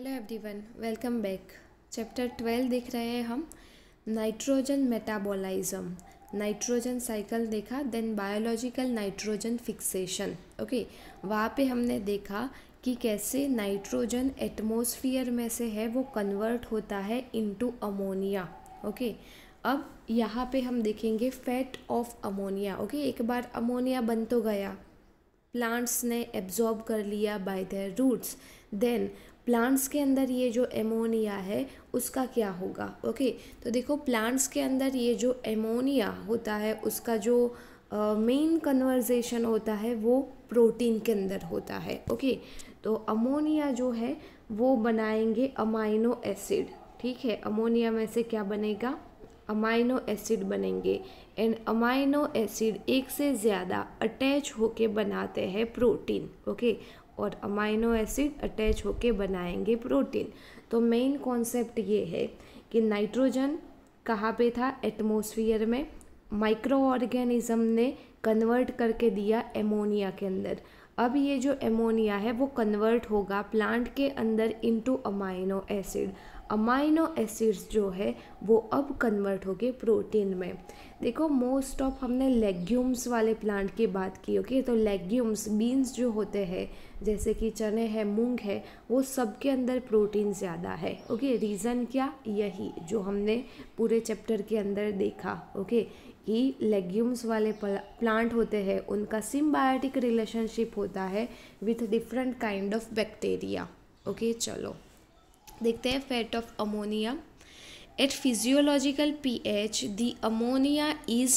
Hello everyone, welcome back. Chapter 12 देख रहे हैं हम। नाइट्रोजन मेटाबॉलिज्म, नाइट्रोजन साइकिल देखा, then biological nitrogen fixation. Okay, वहाँ पे हमने देखा कि कैसे नाइट्रोजन एटमॉस्फेयर में से है वो कन्वर्ट होता है इनटू अमोनिया। ओके, अब यहाँ पे हम देखेंगे फैट ऑफ अमोनिया। ओके, एक बार अमोनिया बन तो गया, प्लांट्स ने एब्जॉर्ब कर लिया by their roots, then plants के अंदर ये जो एमोनिया है उसका क्या होगा। ओके, तो देखो प्लांट्स के अंदर ये जो एमोनिया होता है उसका जो मेन कन्वर्जेशन होता है वो प्रोटीन के अंदर होता है। ओके, तो अमोनिया जो है वो बनाएंगे अमाइनो एसिड। ठीक है, अमोनिया में से क्या बनेगा, अमाइनो एसिड बनेंगे, एंड अमाइनो एसिड एक से ज़्यादा अटैच होके बनाते हैं प्रोटीन। ओके, और अमाइनो एसिड अटैच होके बनाएंगे प्रोटीन। तो मेन कॉन्सेप्ट ये है कि नाइट्रोजन कहाँ पे था, एटमॉस्फेयर में, माइक्रो ऑर्गेनिज्म ने कन्वर्ट करके दिया एमोनिया के अंदर। अब ये जो एमोनिया है वो कन्वर्ट होगा प्लांट के अंदर into amino acid. Amino acids जो है वो अब कन्वर्ट हो गए प्रोटीन में। देखो मोस्ट ऑफ हमने लेग्यूम्स वाले प्लांट की बात की। ओके, तो लेग्यूम्स बीन्स जो होते हैं जैसे कि चने हैं, मूंग है, वो सब के अंदर प्रोटीन ज़्यादा है। ओके, रीज़न क्या, यही जो हमने पूरे चैप्टर के अंदर देखा। ओके, कि लेग्यूम्स वाले प्लांट होते हैं उनका सिम्बायोटिक रिलेशनशिप होता है with different kind of bacteria. Okay, चलो देखते हैं fate of ammonia. At physiological pH the ammonia is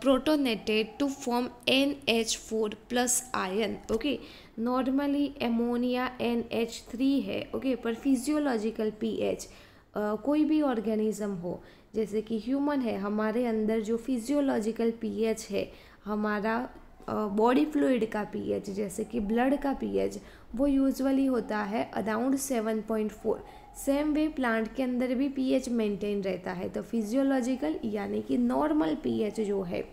protonated to form NH4 plus ion. Okay, normally ammonia NH3 है। ओके, पर फिजियोलॉजिकल pH कोई भी ऑर्गेनिज्म हो, जैसे कि ह्यूमन है, हमारे अंदर जो फिजियोलॉजिकल pH है, हमारा बॉडी फ्लूइड का pH जैसे कि ब्लड का pH वो यूजुअली होता है अराउंड 7.4। सेम वे प्लांट के अंदर भी pH मेंटेन रहता है। तो फिजियोलॉजिकल यानी कि नॉर्मल pH जो है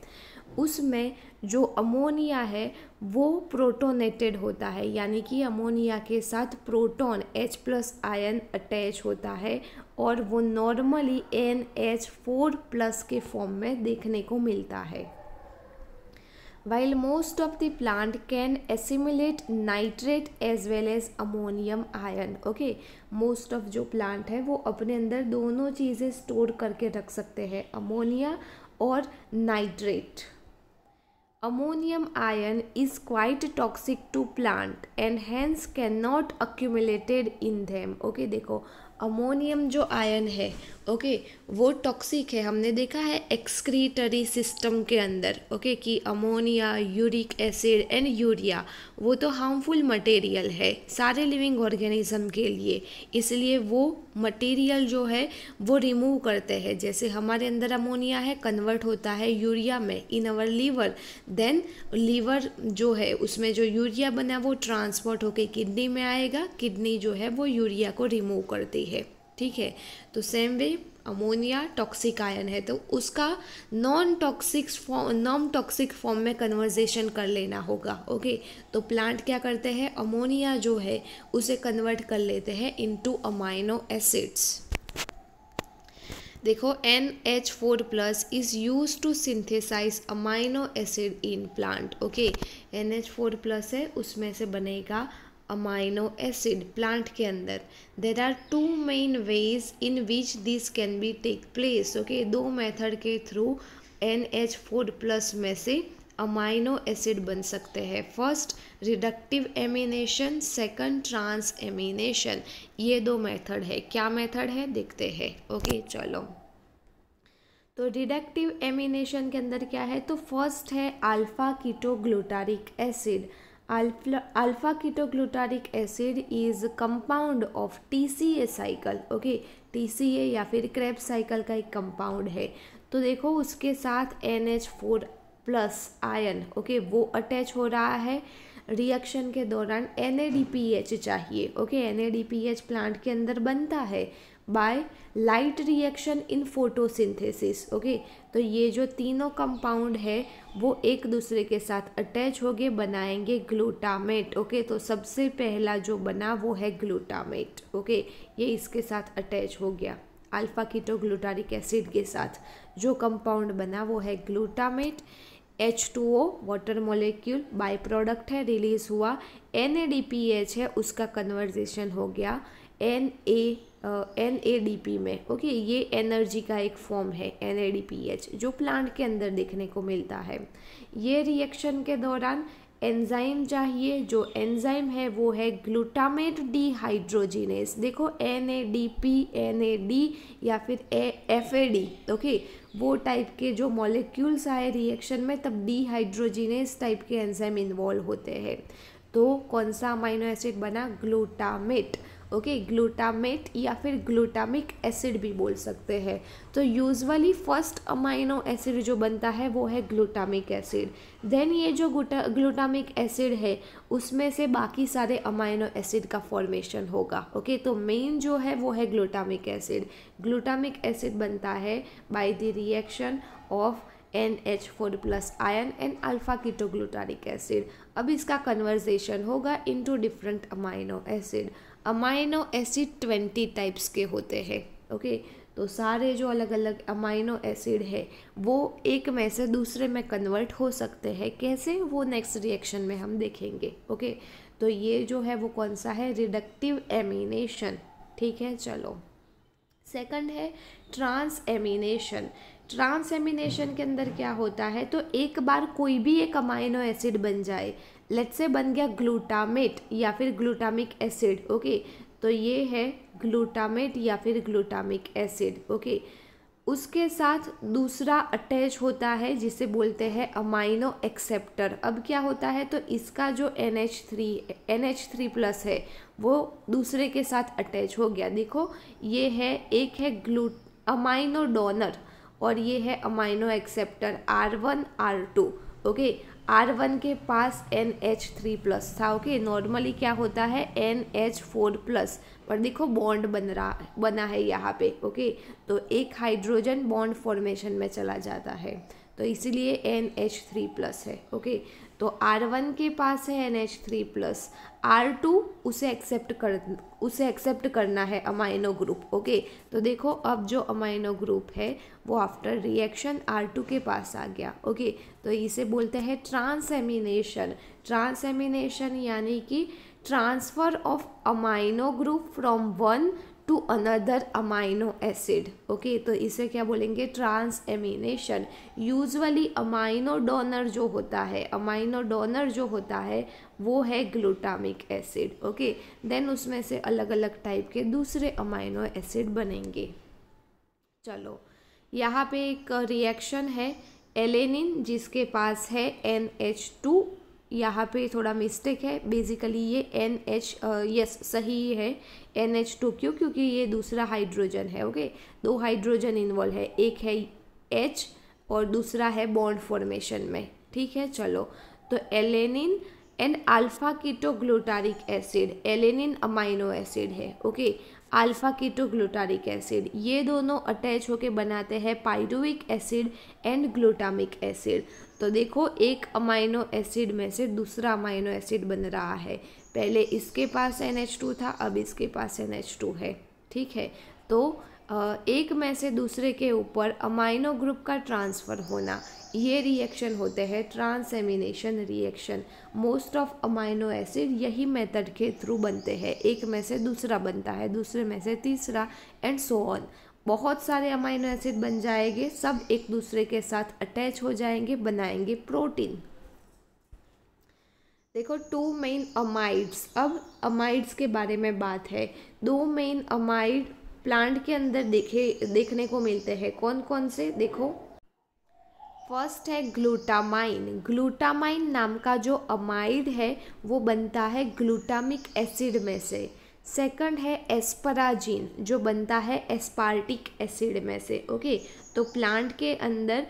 उसमें जो अमोनिया है वो प्रोटोनेटेड होता है, यानी कि अमोनिया के साथ प्रोटॉन H+ आयन अटैच होता है और वो नॉर्मली NH4+ के फॉर्म में देखने को मिलता है। While most of the plant can assimilate nitrate as well as ammonium ion. Okay, most of जो plant है वो अपने अंदर दोनों चीज़ें स्टोर करके रख सकते हैं, अमोनिया और nitrate. Ammonium ion is quite toxic to plant and hence cannot accumulated in them. Okay, देखो अमोनियम जो आयन है, ओके, वो टॉक्सिक है। हमने देखा है एक्सक्रीटरी सिस्टम के अंदर, ओके, कि ammonia, uric acid and urea वो तो हार्मफुल मटेरियल है सारे लिविंग ऑर्गेनिज्म के लिए, इसलिए वो मटेरियल जो है वो रिमूव करते हैं। जैसे हमारे अंदर अमोनिया है, कन्वर्ट होता है यूरिया में इन अवर लीवर, देन लीवर जो है उसमें जो यूरिया बना वो ट्रांसपोर्ट होकर किडनी में आएगा, किडनी जो है वो यूरिया को रिमूव करती है। ठीक है, तो same way ammonia toxic ion है तो उसका नॉन टॉक्सिक फॉर्म में कन्वर्जेशन कर लेना होगा। ओके, तो प्लांट क्या करते हैं, अमोनिया जो है उसे कन्वर्ट कर लेते हैं इनटू अमाइनो एसिड्स। देखो NH4+ is use to synthesize amino acid in plant. Okay, NH4+ है, उसमें से बनेगा अमाइनो एसिड प्लांट के अंदर। There are 2 main ways in which this can be take place. Okay, 2 method के थ्रू NH4+ में से अमाइनो एसिड बन सकते हैं। First reductive amination, second transamination. ये 2 मेथड है। क्या मेथड है देखते हैं। ओके, चलो तो रिडक्टिव एमिनेशन के अंदर क्या है, तो फर्स्ट है alpha ketoglutaric acid. Alpha ketoglutaric acid is compound of TCA cycle. Okay, TCA या फिर क्रेब्स साइकिल का एक कंपाउंड है। तो देखो उसके साथ NH4+ आयन, ओके, वो अटैच हो रहा है रिएक्शन के दौरान NADPH चाहिए। ओके, NADPH प्लांट के अंदर बनता है by light reaction in photosynthesis. Okay, तो ये जो तीनों कंपाउंड है वो एक दूसरे के साथ अटैच होके बनाएंगे ग्लूटामेट। ओके, तो सबसे पहला जो बना वो है ग्लूटामेट। ओके, ये इसके साथ अटैच हो गया, अल्फा कीटोग्लूटारिक एसिड के साथ जो कंपाउंड बना वो है glutamate. H2O water molecule by product है, रिलीज हुआ। NADPH है, उसका कन्वर्जेशन हो गया NADP में। ओके, ये एनर्जी का एक फॉर्म है NADPH, जो प्लांट के अंदर देखने को मिलता है। ये रिएक्शन के दौरान एंजाइम चाहिए, जो एंजाइम है वो है ग्लूटामेट डिहाइड्रोजिनेस। देखो NADP, NAD या फिर FAD। ओके, वो टाइप के जो मॉलिक्यूल्स आए रिएक्शन में, तब डिहाइड्रोजिनेस टाइप के एंजाइम इन्वॉल्व होते हैं। तो कौन सा अमाइनो एसिड बना? ग्लूटामेट। ओके, ग्लूटामेट या फिर ग्लूटामिक एसिड भी बोल सकते हैं। तो यूजुअली फर्स्ट अमाइनो एसिड जो बनता है वो है ग्लूटामिक एसिड। देन ये जो ग्लूटामिक एसिड है उसमें से बाकी सारे अमाइनो एसिड का फॉर्मेशन होगा। ओके, तो मेन जो है वो है ग्लूटामिक एसिड। ग्लूटामिक एसिड बनता है by the reaction of NH4+ ion and alpha ketoglutaric acid. अब इसका कन्वर्जेशन होगा into different amino acid. Amino acid 20 types के होते हैं। ओके, तो सारे जो अलग अलग अमाइनो एसिड है वो एक में से दूसरे में कन्वर्ट हो सकते हैं। कैसे, वो नेक्स्ट रिएक्शन में हम देखेंगे। ओके, तो ये जो है वो कौन सा है? Reductive ammunition. ठीक है, चलो सेकंड है ट्रांस एमिनेशन। ट्रांस एमिनेशन के अंदर क्या होता है? तो एक बार कोई भी एक अमाइनो एसिड बन जाए, लेट्स से बन गया ग्लूटामेट या फिर ग्लूटामिक एसिड। ओके, तो ये है ग्लूटामेट या फिर ग्लूटामिक एसिड। ओके, उसके साथ दूसरा अटैच होता है जिसे बोलते हैं अमाइनो एक्सेप्टर। अब क्या होता है? तो इसका जो NH3+ है वो दूसरे के साथ अटैच हो गया। देखो, ये है, एक है अमाइनो डोनर और ये है amino acceptor R1 R2। Okay, R1 के पास NH3+ था। ओके, नॉर्मली क्या होता है? NH4+, पर देखो बॉन्ड बना है यहाँ पे। ओके, तो एक हाइड्रोजन बॉन्ड फॉर्मेशन में चला जाता है, तो इसीलिए NH3+ है। ओके, तो R1 के पास है NH3+, R2 उसे एक्सेप्ट करना है अमाइनो ग्रुप। ओके, तो देखो अब जो अमाइनो ग्रुप है वो आफ्टर रिएक्शन R2 के पास आ गया। ओके, तो इसे बोलते हैं ट्रांसएमिनेशन। ट्रांसएमिनेशन यानी कि transfer of amino group from one two another amino acid. Okay, तो इसे क्या बोलेंगे? ट्रांसएमिनेशन। यूजुअली अमाइनो डोनर जो होता है वो है ग्लूटामिक एसिड। ओके, देन उसमें से अलग अलग टाइप के दूसरे अमाइनो एसिड बनेंगे। चलो, यहाँ पे एक रिएक्शन है एलेनिन जिसके पास है NH2। यहाँ पे थोड़ा मिस्टेक है, बेसिकली ये यस सही है NH2। क्योंकि ये दूसरा हाइड्रोजन है। ओके, दो हाइड्रोजन इन्वॉल्व है, एक है H और दूसरा है बॉन्ड फॉर्मेशन में। ठीक है, चलो, तो alanine and alpha ketoglutaric acid. Alanine amino acid है। ओके, अल्फा कीटोग्लूटारिक एसिड, ये दोनों अटैच होके बनाते हैं pyruvic acid and glutamic acid. तो देखो, एक अमाइनो एसिड में से दूसरा अमाइनो एसिड बन रहा है। पहले इसके पास NH2 था, अब इसके पास NH2 है। ठीक है, तो एक में से दूसरे के ऊपर अमाइनो ग्रुप का ट्रांसफ़र होना, ये रिएक्शन होते हैं transamination reaction. Most of amino acid यही मेथड के थ्रू बनते हैं, एक में से दूसरा बनता है, दूसरे में से तीसरा, एंड सो ऑन। बहुत सारे अमाइनो एसिड बन जाएंगे, सब एक दूसरे के साथ अटैच हो जाएंगे, बनाएंगे प्रोटीन। देखो, 2 मेन अमाइड्स। अब अमाइड्स के बारे में बात है। 2 मेन अमाइड प्लांट के अंदर देखने को मिलते हैं। कौन कौन से? देखो, फर्स्ट है ग्लूटामाइन। ग्लूटामाइन नाम का जो अमाइड है वो बनता है ग्लूटामिक एसिड में से। सेकंड है एस्पराजीन, जो बनता है एस्पार्टिक एसिड में से। ओके, तो प्लांट के अंदर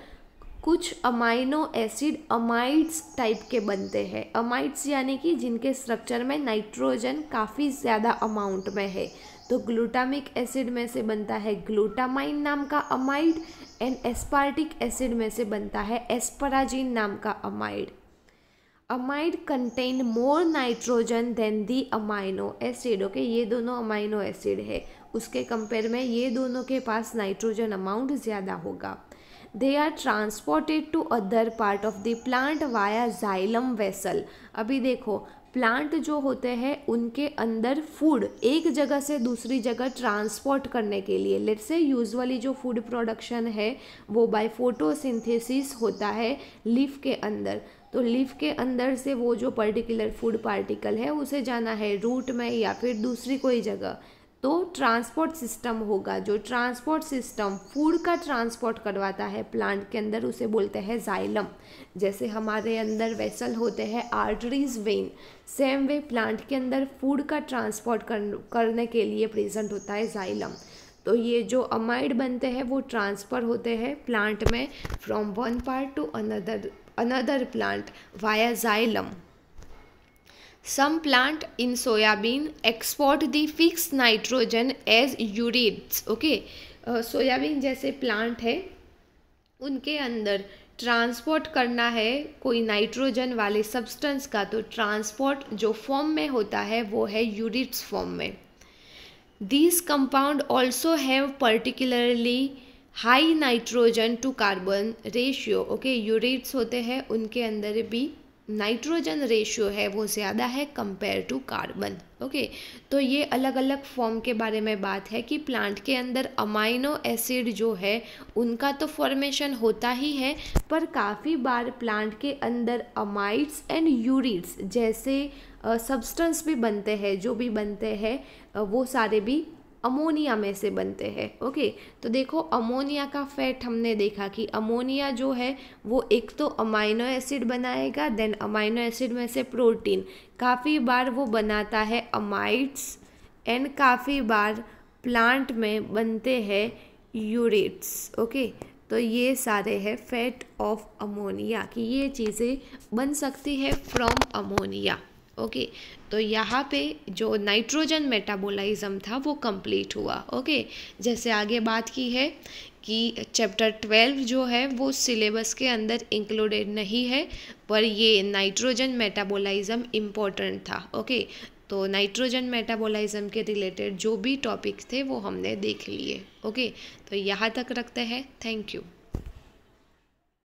कुछ अमाइनो एसिड अमाइड्स टाइप के बनते हैं। अमाइड्स यानी कि जिनके स्ट्रक्चर में नाइट्रोजन काफ़ी ज़्यादा अमाउंट में है। तो ग्लूटामिक एसिड में से बनता है ग्लूटामाइन नाम का अमाइड एंड एस्पार्टिक एसिड में से बनता है एस्पराजिन नाम का amide. Amide contain more nitrogen than the amino acid. Okay, ये दोनों अमाइनो एसिड है, उसके कंपेयर में ये दोनों के पास नाइट्रोजन अमाउंट ज़्यादा होगा। They are transported to other part of the plant via xylem vessel. अभी देखो, प्लांट जो होते हैं उनके अंदर फूड एक जगह से दूसरी जगह ट्रांसपोर्ट करने के लिए, लेट्स से यूजुअली जो फूड प्रोडक्शन है वो बाय फोटोसिंथेसिस होता है लीफ के अंदर। तो लीफ के अंदर से वो जो पर्टिकुलर फूड पार्टिकल है उसे जाना है रूट में या फिर दूसरी कोई जगह, तो ट्रांसपोर्ट सिस्टम होगा। जो ट्रांसपोर्ट सिस्टम फूड का ट्रांसपोर्ट करवाता है प्लांट के अंदर उसे बोलते हैं जाइलम। जैसे हमारे अंदर वेसल होते हैं arteries, when, same way plant के अंदर फूड का ट्रांसपोर्ट करने के लिए प्रेजेंट होता है जाइलम। तो ये जो अमाइड बनते हैं वो ट्रांसफ़र होते हैं प्लांट में from one part two another plant via xylem. Some plant in soybean export the fixed nitrogen as ureates. Okay, soybean जैसे प्लांट है उनके अंदर ट्रांसपोर्ट करना है कोई नाइट्रोजन वाले सब्सटेंस का, तो ट्रांसपोर्ट जो फॉर्म में होता है वो है यूरिट्स फॉर्म में। These compound also have particularly high nitrogen to carbon ratio. Okay, ureides होते हैं उनके अंदर भी नाइट्रोजन रेशियो है वो ज़्यादा है कंपेयर टू कार्बन। ओके, तो ये अलग अलग फॉर्म के बारे में बात है कि प्लांट के अंदर अमाइनो एसिड जो है उनका तो फॉर्मेशन होता ही है, पर काफ़ी बार प्लांट के अंदर अमाइड्स एंड यूरिट्स जैसे सब्सटेंस भी बनते हैं। जो भी बनते हैं वो सारे भी अमोनिया में से बनते हैं। ओके, तो देखो अमोनिया का फैट हमने देखा कि अमोनिया जो है वो एक तो अमाइनो एसिड बनाएगा, देन अमाइनो एसिड में से प्रोटीन, काफ़ी बार वो बनाता है अमाइड्स एंड काफ़ी बार प्लांट में बनते हैं यूरेट्स। ओके, तो ये सारे हैं फैट ऑफ अमोनिया कि ये चीज़ें बन सकती है फ्रॉम अमोनिया। ओके, तो यहाँ पे जो नाइट्रोजन मेटाबॉलिज्म था वो कंप्लीट हुआ। ओके, जैसे आगे बात की है कि चैप्टर 12 जो है वो सिलेबस के अंदर इंक्लूडेड नहीं है, पर ये नाइट्रोजन मेटाबॉलिज्म इम्पोर्टेंट था। ओके, तो नाइट्रोजन मेटाबॉलिज्म के रिलेटेड जो भी टॉपिक्स थे वो हमने देख लिए। ओके, तो यहाँ तक रखते हैं। Thank you.